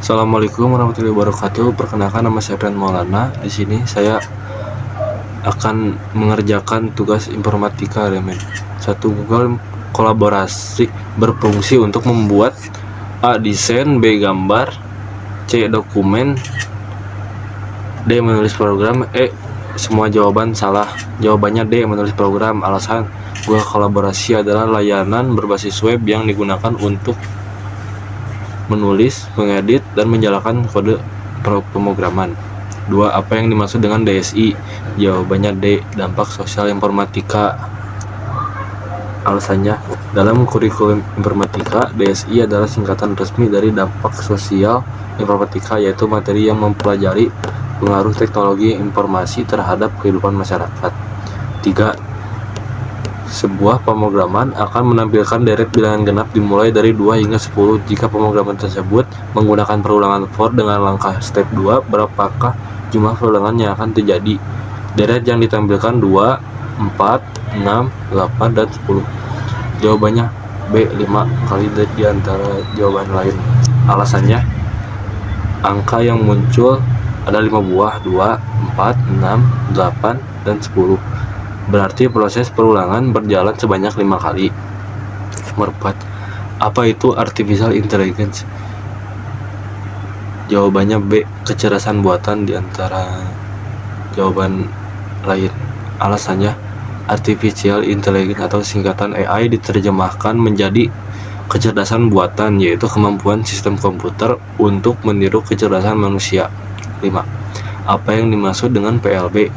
Assalamualaikum warahmatullahi wabarakatuh. Perkenalkan, nama saya Rian Maulana. Di sini saya akan mengerjakan tugas informatika elemen 1. Google kolaborasi berfungsi untuk membuat A. desain, B. gambar, C. dokumen, D. menulis program, E. semua jawaban salah. Jawabannya D. menulis program. Alasan: Google kolaborasi adalah layanan berbasis web yang digunakan untuk menulis, mengedit, dan menjalankan kode pemrograman. 2. Apa yang dimaksud dengan DSI? Jawabannya D. dampak sosial informatika. Alasannya: dalam kurikulum informatika, DSI adalah singkatan resmi dari dampak sosial informatika, yaitu materi yang mempelajari pengaruh teknologi informasi terhadap kehidupan masyarakat. 3. Sebuah pemrograman akan menampilkan deret bilangan genap dimulai dari 2 hingga 10. Jika pemrograman tersebut menggunakan perulangan for dengan langkah step 2, berapakah jumlah perulangan yang akan terjadi? Deret yang ditampilkan 2, 4, 6, 8, dan 10. Jawabannya B. 5 kali di antara jawaban lain. Alasannya: angka yang muncul ada 5 buah, 2, 4, 6, 8, dan 10. Berarti proses perulangan berjalan sebanyak 5 kali. Nomor 4. Apa itu artificial intelligence? Jawabannya B. kecerdasan buatan di antara jawaban lain. Alasannya: artificial intelligence atau singkatan AI diterjemahkan menjadi kecerdasan buatan, yaitu kemampuan sistem komputer untuk meniru kecerdasan manusia. 5. Apa yang dimaksud dengan PLB?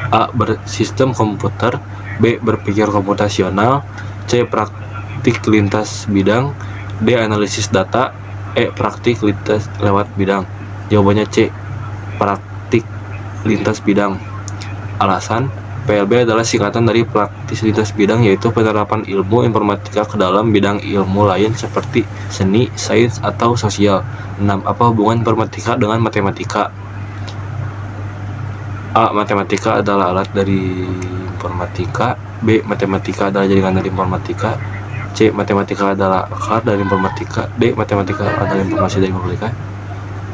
A. bersistem komputer, B. berpikir komputasional, C. praktik lintas bidang, D. analisis data, E. praktik lintas lewat bidang. Jawabannya C. praktik lintas bidang. Alasan: PLB adalah singkatan dari praktis lintas bidang, yaitu penerapan ilmu informatika ke dalam bidang ilmu lain seperti seni, sains, atau sosial. 6. Apa hubungan informatika dengan matematika? A. matematika adalah alat dari informatika, B. matematika adalah jaringan dari informatika, C. matematika adalah akar dari informatika, D. matematika adalah informasi dari informatika.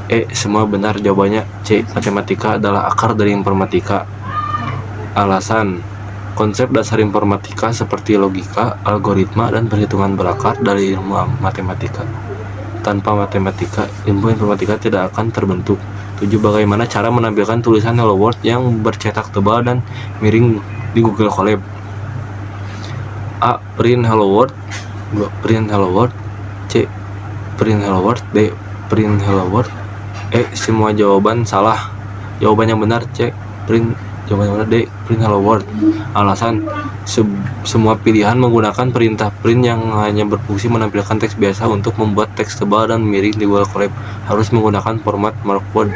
E. semua benar. Jawabannya C. matematika adalah akar dari informatika. Alasan: konsep dasar informatika seperti logika, algoritma, dan perhitungan berakar dari ilmu matematika. Tanpa matematika, ilmu informatika tidak akan terbentuk. 7. Bagaimana cara menampilkan tulisan Hello World yang bercetak tebal dan miring di Google Colab? A. print Hello World, B. print Hello World, C. print Hello World, D. print Hello World. E. semua jawaban salah. Jawabannya benar C. print. Jawabannya benar D. print Hello World. Alasan: semua pilihan menggunakan perintah print yang hanya berfungsi menampilkan teks biasa. Untuk membuat teks tebal dan miring di Google Colab harus menggunakan format markdown,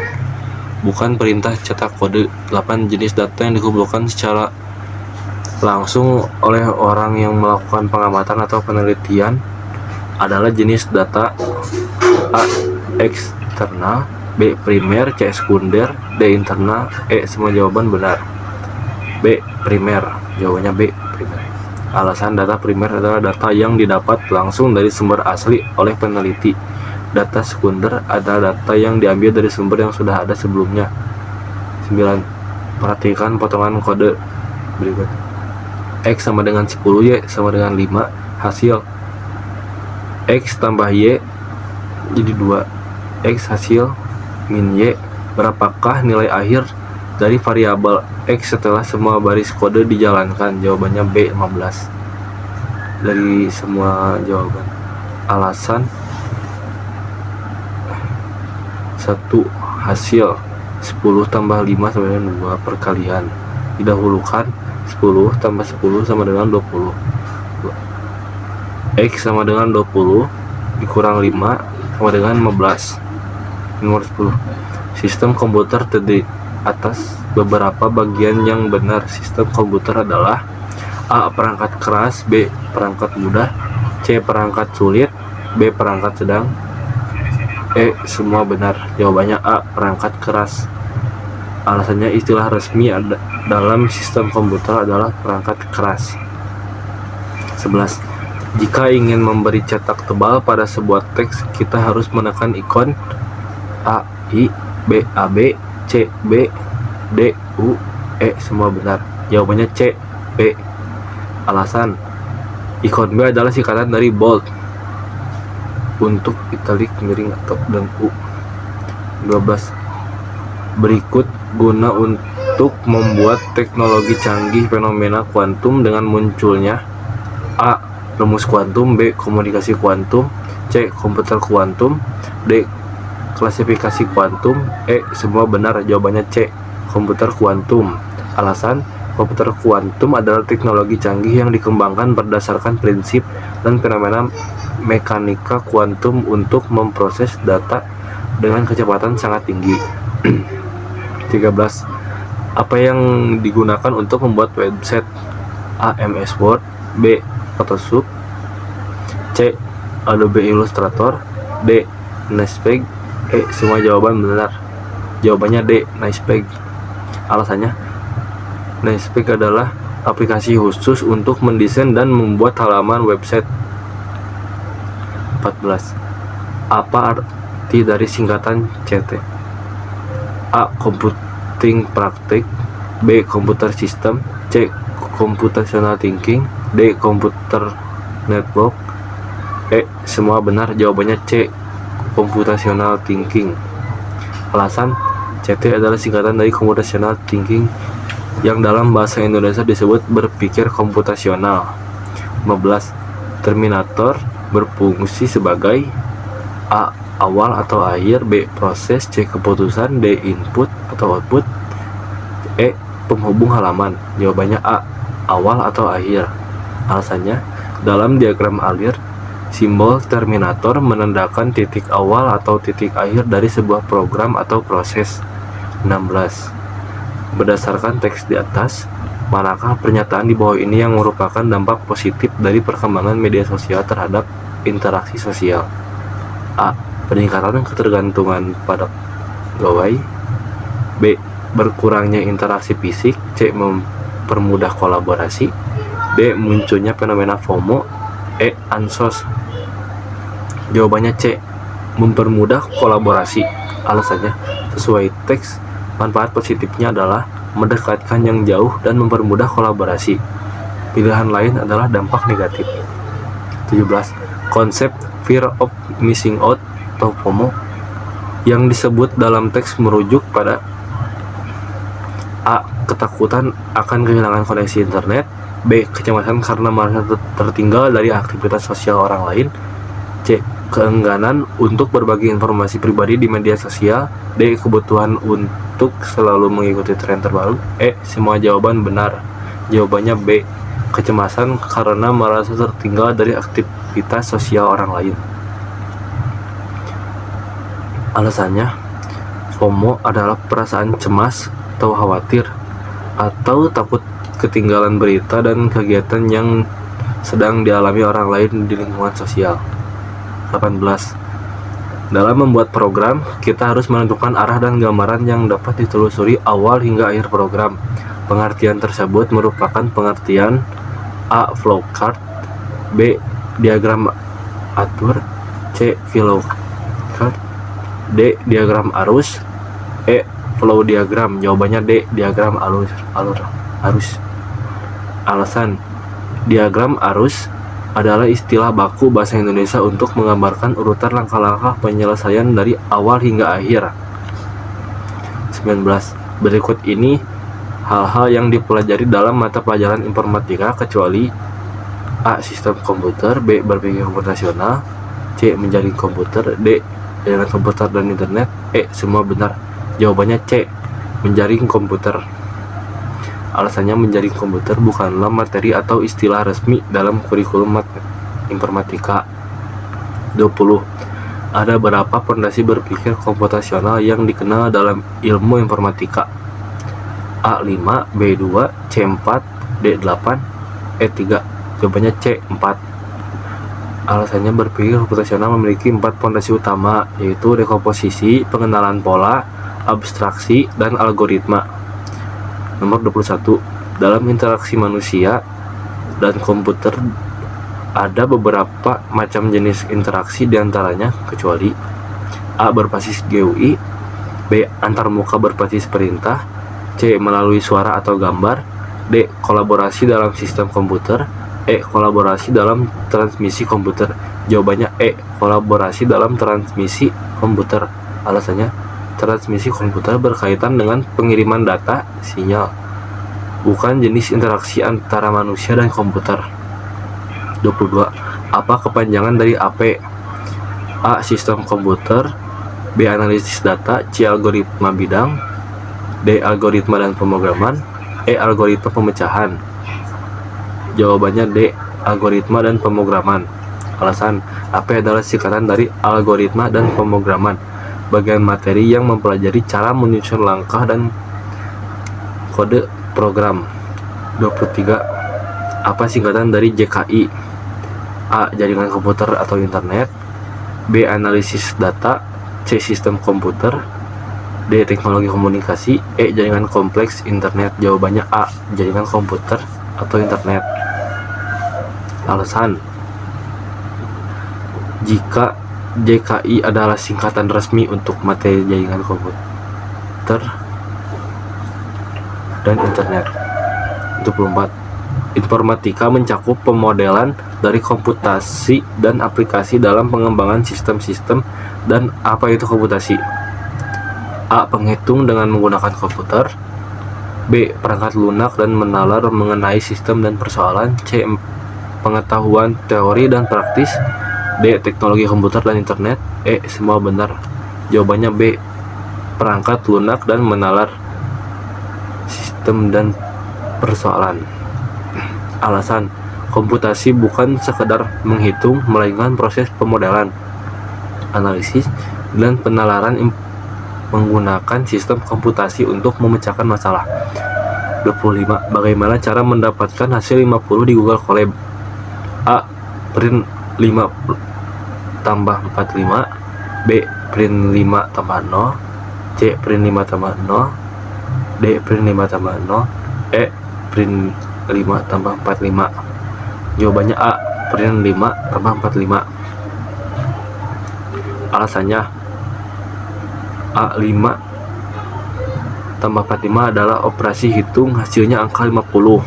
bukan perintah cetak kode. 8. Jenis data yang dikumpulkan secara langsung oleh orang yang melakukan pengamatan atau penelitian adalah jenis data: A. eksternal, B. primer, C. sekunder, D. internal, E. semua jawaban benar. B. primer. Jawabannya B. primer. Alasan: data primer adalah data yang didapat langsung dari sumber asli oleh peneliti. Data sekunder adalah data yang diambil dari sumber yang sudah ada sebelumnya. 9. Perhatikan potongan kode berikut. X sama dengan 10, Y sama dengan 5. Hasil: X tambah Y jadi 2. X hasil min Y. Berapakah nilai akhir dari variabel X setelah semua baris kode dijalankan? Jawabannya B. 15 dari semua jawaban. Alasan: 1. hasil 10 tambah 5 sama dengan 2 perkalian. Didahulukan 10 tambah 10 sama dengan 20. X sama dengan 20 dikurang 5 sama dengan 15. Nomor 10. Sistem komputer terdiri atas beberapa bagian yang benar. Sistem komputer adalah: A. perangkat keras, B. perangkat mudah, C. perangkat sulit, B. perangkat sedang, E. semua benar. Jawabannya A. perangkat keras. Alasannya: istilah resmi dalam sistem komputer adalah perangkat keras. 11. Jika ingin memberi cetak tebal pada sebuah teks, kita harus menekan ikon A. I. B. AB. C. B. D. U. E. Semua benar. Jawabannya C. B. Alasan, ikon B adalah singkatan dari bold untuk italic, miring, atau dan U. 12. Berikut guna untuk membuat teknologi canggih fenomena kuantum dengan munculnya A. Rumus kuantum. B. Komunikasi kuantum. C. Komputer kuantum. D. Klasifikasi kuantum. E. Semua benar. Jawabannya C. Komputer kuantum. Alasan, komputer kuantum adalah teknologi canggih yang dikembangkan berdasarkan prinsip dan fenomena mekanika kuantum untuk memproses data dengan kecepatan sangat tinggi. 13. Apa yang digunakan untuk membuat website? A. MS Word. B. Photoshop. C. Adobe Illustrator. D. Notepad. E. Semua jawaban benar. Jawabannya D. Notepad. Alasannya, Notepad adalah aplikasi khusus untuk mendesain dan membuat halaman website. 14. Apa arti dari singkatan CT? A. Computing Practice. B. Computer System. C. Computational Thinking. D. Computer Network. E. Semua benar. Jawabannya C. Computational Thinking. Alasan, CT adalah singkatan dari Computational Thinking yang dalam bahasa Indonesia disebut berpikir komputasional. 15. Terminator berfungsi sebagai A. Awal atau akhir. B. Proses. C. Keputusan. D. Input atau output. E. Penghubung halaman. Jawabannya A. Awal atau akhir. Alasannya, dalam diagram alir, simbol terminator menandakan titik awal atau titik akhir dari sebuah program atau proses. 16. Berdasarkan teks di atas, manakah pernyataan di bawah ini yang merupakan dampak positif dari perkembangan media sosial terhadap interaksi sosial? A. Peningkatan ketergantungan pada gawai. B. Berkurangnya interaksi fisik. C. Mempermudah kolaborasi. D. Munculnya fenomena FOMO. E. Ansos. Jawabannya C. Mempermudah kolaborasi. Alasannya, sesuai teks, manfaat positifnya adalah mendekatkan yang jauh dan mempermudah kolaborasi. Pilihan lain adalah dampak negatif. 17. Konsep fear of missing out atau FOMO yang disebut dalam teks merujuk pada A. Ketakutan akan kehilangan koneksi internet. B. Kecemasan karena merasa tertinggal dari aktivitas sosial orang lain. C. Keengganan untuk berbagi informasi pribadi di media sosial. D. Kebutuhan untuk selalu mengikuti tren terbaru. E. Semua jawaban benar. Jawabannya B. Kecemasan karena merasa tertinggal dari aktivitas sosial orang lain. Alasannya, FOMO adalah perasaan cemas atau khawatir atau takut ketinggalan berita dan kegiatan yang sedang dialami orang lain di lingkungan sosial. 18. Dalam membuat program, kita harus menentukan arah dan gambaran yang dapat ditelusuri awal hingga akhir program. Pengertian tersebut merupakan pengertian A. Flowchart. B. Diagram atur. C. Flowchart. D. Diagram arus. E. Flow diagram. Jawabannya D. Diagram arus. Alasan, diagram arus adalah istilah baku bahasa Indonesia untuk menggambarkan urutan langkah-langkah penyelesaian dari awal hingga akhir. 19. Berikut ini hal-hal yang dipelajari dalam mata pelajaran informatika kecuali A. Sistem komputer. B. Berpikir komputasional. C. Menjaring komputer. D. Jaringan komputer dan internet. E. Semua benar. Jawabannya C. Menjaring komputer. Alasannya, menjaring komputer bukanlah materi atau istilah resmi dalam kurikulum informatika. 20. Ada berapa fondasi berpikir komputasional yang dikenal dalam ilmu informatika? A. 5, B. 2, C. 4, D. 8, E. 3. Jawabannya C. 4. Alasannya, berpikir komputasional memiliki 4 fondasi utama, yaitu dekomposisi, pengenalan pola, abstraksi, dan algoritma. Nomor 21. Dalam interaksi manusia dan komputer ada beberapa macam jenis interaksi diantaranya kecuali A. Berbasis GUI. B. Antarmuka berbasis perintah. C. Melalui suara atau gambar. D. Kolaborasi dalam sistem komputer. E. Kolaborasi dalam transmisi komputer. Jawabannya E. Kolaborasi dalam transmisi komputer. Alasannya, transmisi komputer berkaitan dengan pengiriman data, sinyal, bukan jenis interaksi antara manusia dan komputer. 22. Apa kepanjangan dari AP? A. Sistem komputer. B. Analisis data. C. Algoritma bidang. D. Algoritma dan pemrograman. E. Algoritma pemecahan. Jawabannya D. Algoritma dan pemrograman. Alasan, AP adalah singkatan dari algoritma dan pemrograman, bagian materi yang mempelajari cara menyusun langkah dan kode program. 23. Apa singkatan dari JKI? A. Jaringan komputer atau internet. B. Analisis data. C. Sistem komputer. D. Teknologi komunikasi. E. Jaringan kompleks internet. Jawabannya A. Jaringan komputer atau internet. Alasan, jika JKI adalah singkatan resmi untuk materi jaringan komputer dan internet. 24. Informatika mencakup pemodelan dari komputasi dan aplikasi dalam pengembangan sistem-sistem. Dan apa itu komputasi? A. Penghitung dengan menggunakan komputer. B. Perangkat lunak dan menalar mengenai sistem dan persoalan. C. Pengetahuan teori dan praktis. D. Teknologi komputer dan internet. E. Semua benar. Jawabannya B. Perangkat lunak dan menalar sistem dan persoalan. Alasan, komputasi bukan sekedar menghitung, melainkan proses pemodelan, analisis, dan penalaran menggunakan sistem komputasi untuk memecahkan masalah. 25. Bagaimana cara mendapatkan hasil 50 di Google Colab? A. Print 5 tambah 45. B. Print 5 tambah 0. C. Print 5 tambah 0. D. Print 5 tambah 0. E. Print 5 tambah 45. Jawabannya A. Print 5 tambah 45. Alasannya, A. 5 tambah 45 adalah operasi hitung, hasilnya angka 50.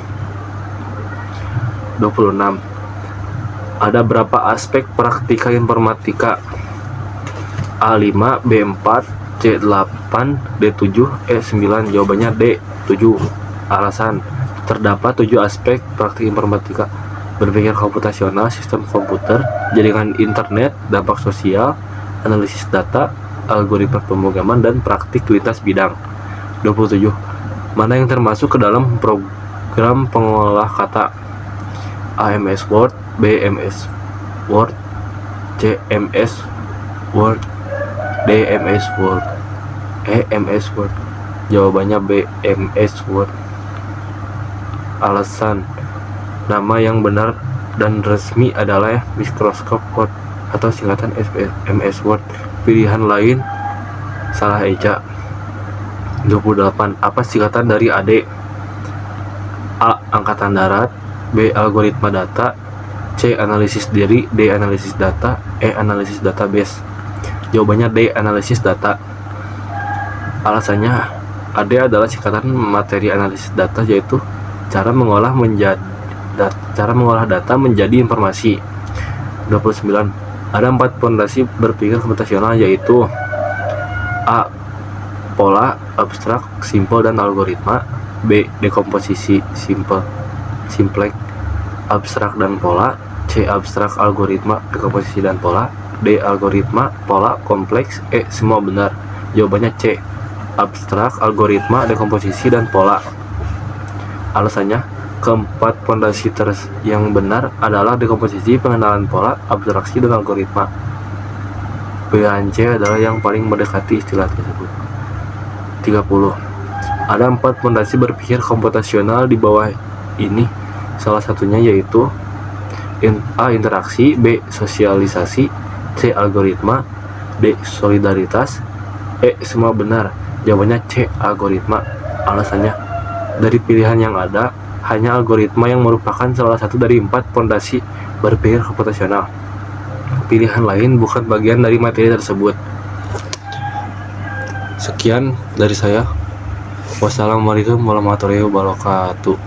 26. Ada berapa aspek praktika informatika? A5, B4, C8, D7, E9. Jawabannya D7. Alasan, terdapat 7 aspek praktik informatika: berpikir komputasional, sistem komputer, jaringan internet, dampak sosial, analisis data, algoritma pemrograman, dan praktik lintas bidang. 27. Mana yang termasuk ke dalam program pengolah kata? A. MS Word. B. MS Word. C. MS Word. D. MS Word. E. MS Word. Jawabannya B. MS Word. Alasan, nama yang benar dan resmi adalah Microsoft Word atau singkatan MS Word. Pilihan lain salah eja. 28. Apa singkatan dari AD? A. Angkatan darat. B. Algoritma data. C. Analisis diri. D. Analisis data. E. Analisis database. Jawabannya D. Analisis data. Alasannya, AD adalah singkatan materi analisis data, yaitu cara mengolah data menjadi informasi. 29. Ada 4 fondasi berpikir komputasional, yaitu A. Pola, abstrak, simpel, dan algoritma. B. Dekomposisi, simplek, abstrak, dan pola. C. Abstrak, algoritma, dekomposisi, dan pola. D. Algoritma, pola, kompleks. E. Semua benar. Jawabannya C. Abstrak, algoritma, dekomposisi, dan pola. Alasannya, keempat fondasi yang benar adalah dekomposisi, pengenalan pola, abstraksi, dan algoritma. B dan C adalah yang paling mendekati istilah tersebut. 30. Ada 4 fondasi berpikir komputasional di bawah ini. Salah satunya yaitu A. Interaksi. B. Sosialisasi. C. Algoritma. D. Solidaritas. E. Semua benar. Jawabannya C. Algoritma. Alasannya, dari pilihan yang ada, hanya algoritma yang merupakan salah satu dari 4 fondasi berpikir komputasional. Pilihan lain bukan bagian dari materi tersebut. Sekian dari saya. Wassalamualaikum warahmatullahi wabarakatuh.